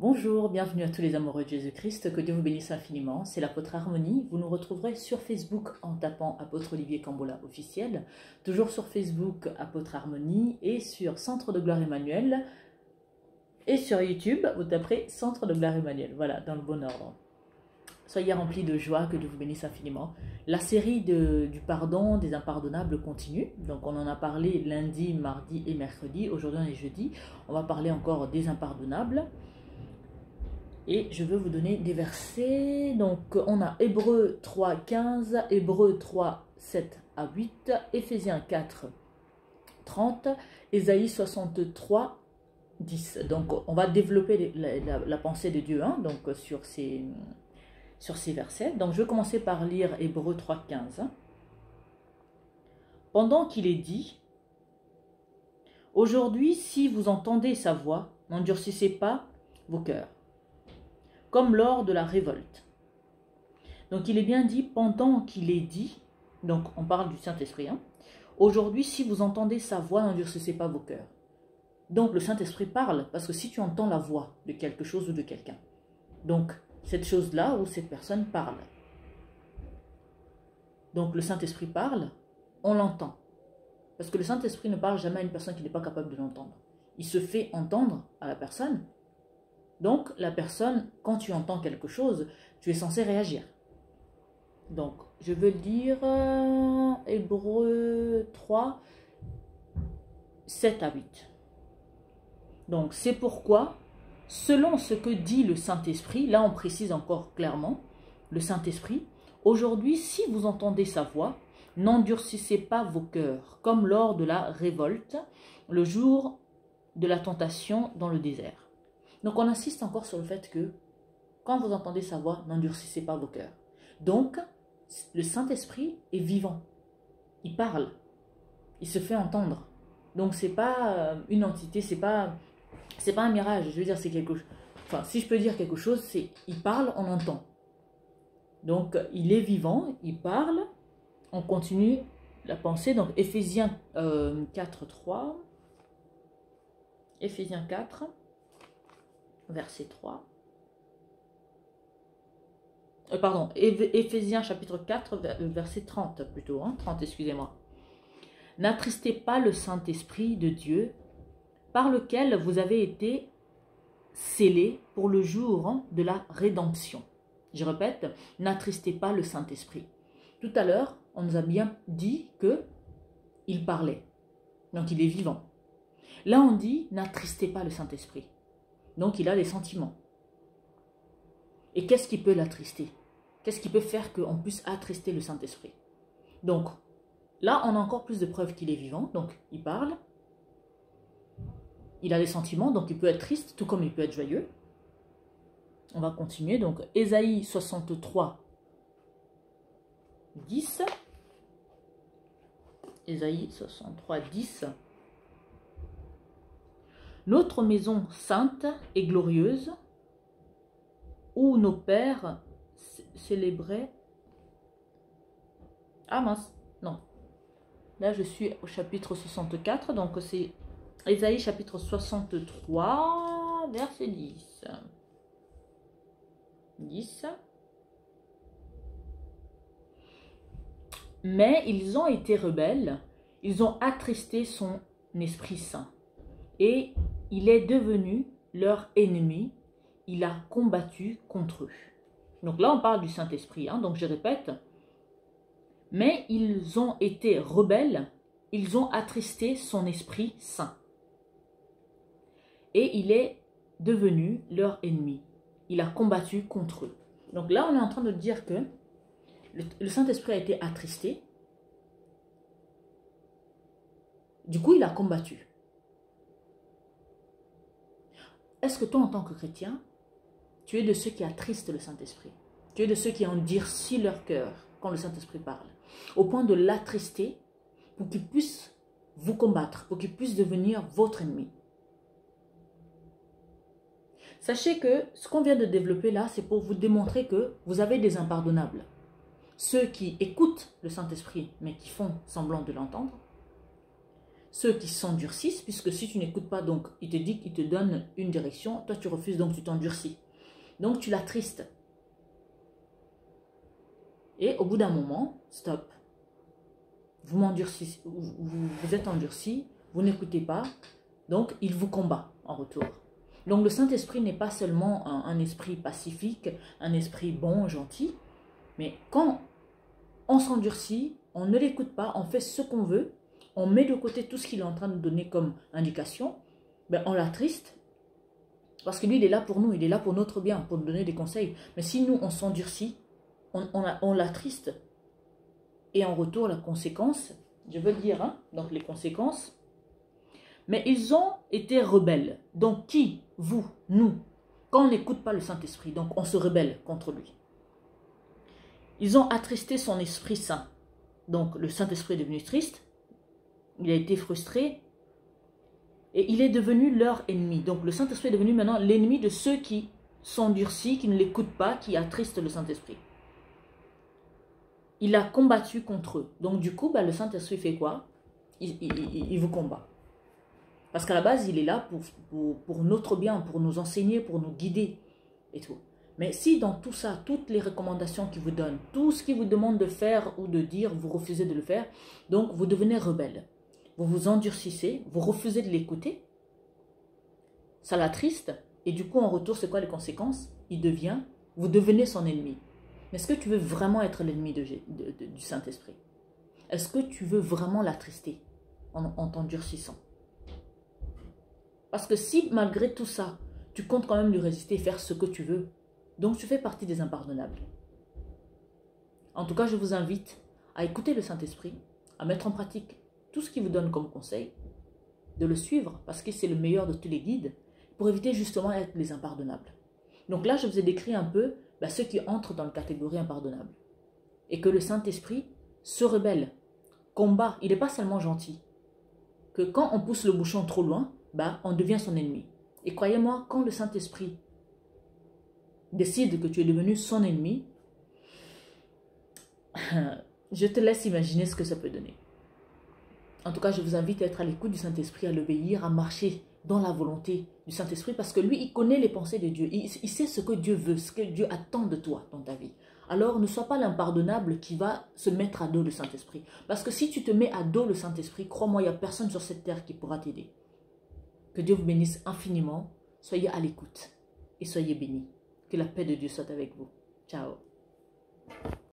Bonjour, bienvenue à tous les amoureux de Jésus-Christ, que Dieu vous bénisse infiniment, c'est l'apôtre Harmonie. Vous nous retrouverez sur Facebook en tapant apôtre Olivier Cambola officiel, toujours sur Facebook apôtre Harmonie et sur Centre de Gloire Emmanuel et sur YouTube vous taperez Centre de Gloire Emmanuel, voilà, dans le bon ordre. Soyez remplis de joie, que Dieu vous bénisse infiniment. La série du pardon des impardonnables continue. Donc on en a parlé lundi, mardi et mercredi. Aujourd'hui on est jeudi. On va parler encore des impardonnables. Et je veux vous donner des versets. Donc on a Hébreux 3, 15, Hébreux 3, 7 à 8, Éphésiens 4, 30, Ésaïe 63, 10. Donc on va développer la pensée de Dieu donc, sur ces versets. Donc je vais commencer par lire Hébreux 3, 15. Pendant qu'il est dit, aujourd'hui, si vous entendez sa voix, n'endurcissez pas vos cœurs, comme lors de la révolte. Donc il est bien dit, pendant qu'il est dit, donc on parle du Saint-Esprit, aujourd'hui, si vous entendez sa voix, n'endurcissez pas vos cœurs. Donc le Saint-Esprit parle, parce que si tu entends la voix de quelque chose ou de quelqu'un, donc cette chose-là ou cette personne parle. Donc le Saint-Esprit parle, on l'entend. Parce que le Saint-Esprit ne parle jamais à une personne qui n'est pas capable de l'entendre. Il se fait entendre à la personne. Donc la personne, quand tu entends quelque chose, tu es censé réagir. Donc je veux lire Hébreux 3, 7 à 8. Donc c'est pourquoi, selon ce que dit le Saint-Esprit, là on précise encore clairement, le Saint-Esprit, aujourd'hui si vous entendez sa voix, n'endurcissez pas vos cœurs, comme lors de la révolte, le jour de la tentation dans le désert. Donc on insiste encore sur le fait que, quand vous entendez sa voix, n'endurcissez pas vos cœurs. Donc, le Saint-Esprit est vivant, il parle, il se fait entendre. Donc c'est pas une entité, c'est pas un mirage, je veux dire c'est quelque chose. Enfin, si je peux dire quelque chose, c'est il parle, on entend. Donc il est vivant, il parle. On continue la pensée. Donc Éphésiens 4, 3. Éphésiens 4, verset 3. Pardon, Éphésiens chapitre 4, verset 30 plutôt. 30, excusez-moi. N'attristez pas le Saint-Esprit de Dieu, par lequel vous avez été scellés pour le jour de la rédemption. Je répète, n'attristez pas le Saint-Esprit. Tout à l'heure, on nous a bien dit qu'il parlait, donc il est vivant. Là, on dit, n'attristez pas le Saint-Esprit. Donc il a des sentiments. Et qu'est-ce qui peut l'attrister? Qu'est-ce qui peut faire qu'on puisse attrister le Saint-Esprit? Donc, là, on a encore plus de preuves qu'il est vivant, donc il parle. Il a des sentiments, donc il peut être triste, tout comme il peut être joyeux. On va continuer. Donc, Ésaïe 63, 10. Ésaïe 63, 10. Notre maison sainte et glorieuse, où nos pères célébraient... Ah mince, non. Là, je suis au chapitre 64, donc c'est... Ésaïe chapitre 63, verset 10. 10. Mais ils ont été rebelles, ils ont attristé son Esprit Saint. Et il est devenu leur ennemi, il a combattu contre eux. Donc là, on parle du Saint-Esprit, donc je répète. Mais ils ont été rebelles, ils ont attristé son Esprit Saint. Et il est devenu leur ennemi. Il a combattu contre eux. Donc là, on est en train de dire que le Saint-Esprit a été attristé. Du coup, il a combattu. Est-ce que toi, en tant que chrétien, tu es de ceux qui attristent le Saint-Esprit? Tu es de ceux qui endurcissent leur cœur quand le Saint-Esprit parle, au point de l'attrister pour qu'il puisse vous combattre, pour qu'il puisse devenir votre ennemi? Sachez que ce qu'on vient de développer là, c'est pour vous démontrer que vous avez des impardonnables. Ceux qui écoutent le Saint-Esprit, mais qui font semblant de l'entendre. ceux qui s'endurcissent, puisque si tu n'écoutes pas, donc il te dit qu'il te donne une direction, toi tu refuses, donc tu t'endurcis. Donc tu l'attristes. Et au bout d'un moment, stop. Vous m'endurcissez, vous êtes endurci, vous n'écoutez pas, donc il vous combat en retour. Donc le Saint-Esprit n'est pas seulement un esprit pacifique, un esprit bon, gentil, mais quand on s'endurcit, on ne l'écoute pas, on fait ce qu'on veut, on met de côté tout ce qu'il est en train de donner comme indication, ben on l'attriste, parce que lui, il est là pour nous, il est là pour notre bien, pour nous donner des conseils. Mais si nous, on s'endurcit, on l'attriste, et en retour, la conséquence, je veux le dire, hein, donc les conséquences, mais ils ont été rebelles. Donc qui? Vous, nous, quand on n'écoute pas le Saint-Esprit, donc on se rebelle contre lui. Ils ont attristé son Esprit Saint. Donc le Saint-Esprit est devenu triste, il a été frustré, et il est devenu leur ennemi. Donc le Saint-Esprit est devenu maintenant l'ennemi de ceux qui s'endurcissent, qui ne l'écoutent pas, qui attristent le Saint-Esprit. Il a combattu contre eux. Donc du coup, le Saint-Esprit fait quoi? Il vous combat. Parce qu'à la base, il est là pour notre bien, pour nous enseigner, pour nous guider et tout. Mais si dans tout ça, toutes les recommandations qu'il vous donne, tout ce qu'il vous demande de faire ou de dire, vous refusez de le faire, donc vous devenez rebelle. Vous vous endurcissez, vous refusez de l'écouter, ça l'attriste, et du coup, en retour, c'est quoi les conséquences? Vous devenez son ennemi. Mais est-ce que tu veux vraiment être l'ennemi du Saint-Esprit? Est-ce que tu veux vraiment l'attrister en t'endurcissant? Parce que si, malgré tout ça, tu comptes quand même lui résister et faire ce que tu veux, donc tu fais partie des impardonnables. En tout cas, je vous invite à écouter le Saint-Esprit, à mettre en pratique tout ce qu'il vous donne comme conseil, de le suivre, parce que c'est le meilleur de tous les guides, pour éviter justement d'être les impardonnables. Donc là, je vous ai décrit un peu ceux qui entrent dans la catégorie impardonnable. Et que le Saint-Esprit se rebelle, combat, il n'est pas seulement gentil. Que quand on pousse le bouchon trop loin, on devient son ennemi. Et croyez-moi, quand le Saint-Esprit décide que tu es devenu son ennemi, je te laisse imaginer ce que ça peut donner. En tout cas, je vous invite à être à l'écoute du Saint-Esprit, à l'obéir, à marcher dans la volonté du Saint-Esprit, parce que lui, il connaît les pensées de Dieu. Il sait ce que Dieu veut, ce que Dieu attend de toi dans ta vie. Alors, ne sois pas l'impardonnable qui va se mettre à dos le Saint-Esprit. Parce que si tu te mets à dos le Saint-Esprit, crois-moi, il n'y a personne sur cette terre qui pourra t'aider. Que Dieu vous bénisse infiniment. Soyez à l'écoute et soyez bénis. Que la paix de Dieu soit avec vous. Ciao.